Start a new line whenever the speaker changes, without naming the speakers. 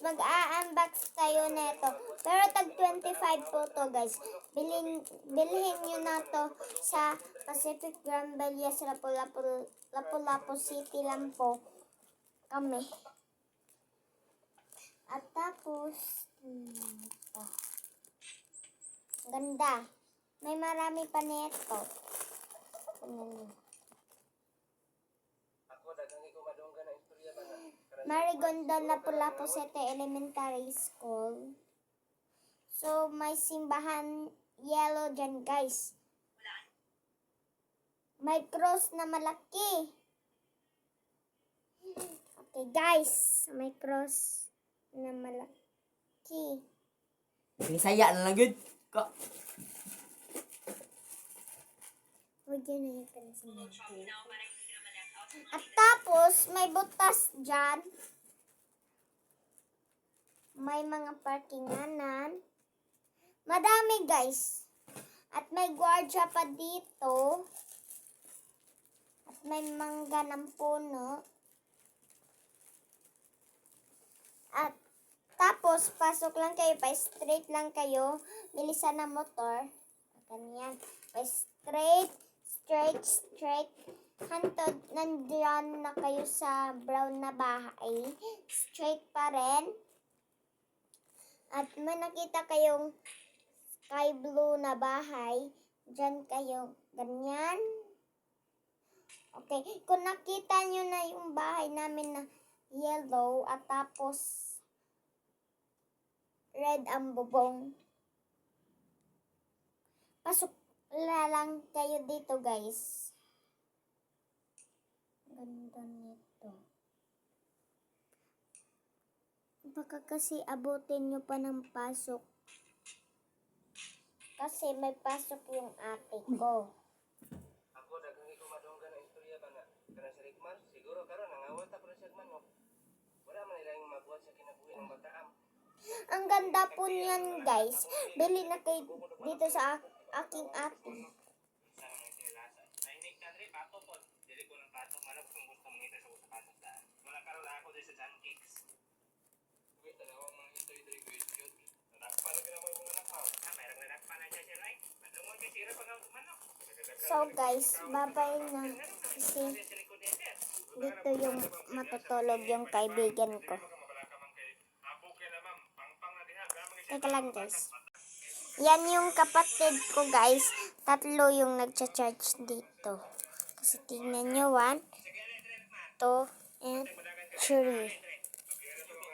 mag-a-unbox tayo nito. Pero tag 25 po to guys. Bilhin nyo na to sa Pacific Grand Villas, Lapu-Lapu City lang po kami. At tapos, ito. Ganda. May marami pa nito. Marigondon, Lapu-Lapu City Elementary School. So, may simbahan yellow dyan, guys. May cross na malaki. Okay, guys. May cross na malaki.
Bisaya na lang yun.
Huwag yun na yung pinasinabi. At tapos, may butas dyan. May mga parkinganan. Madami, guys. At may gwardiya pa dito. At may mangga ng puno. At tapos, pasok lang kayo. Pa-straight lang kayo. Bilisan ng motor. Ganyan. Pa-straight. Hantod, nandiyan na kayo sa brown na bahay. Straight pa rin. At may nakita kayong sky blue na bahay. Diyan kayo. Ganyan. Okay. Kung nakita nyo na yung bahay namin na yellow at tapos red ang bubong. Pasok lang kayo dito, guys. Ganda nito. Baka kasi abutin nyo pa ng pasok. Kasi may pasok yung ate ko.
Ako daghang ikumadonggan na istorya ba na kana si Rickman siguro karon nangawat ako sa Rickman mo. Wala man ilang magbuhat sa kinabuhi ng bataam.
Ang ganda po niyan, guys. Bili na kayo dito sa aking ate.
Nainig ka rin, pato po. Dili ko ng pato. Manap kung gusto mong ito sa pato daan. Wala karoon ako din sa John Cakes. Wait, dalawang mga ito yung drink. Nakapala ka naman yung mga nakaw. Mayroong nakapala niya siya, right? Madungog yung sira pag manok.
So, guys, babay na. Kasi dito yung matutulog yung kaibigan ko. Teka lang, guys. Yan yung kapatid ko, guys. 3 yung nagcha-charge dito. Kasi tingnan nyo, 1, 2, and 3.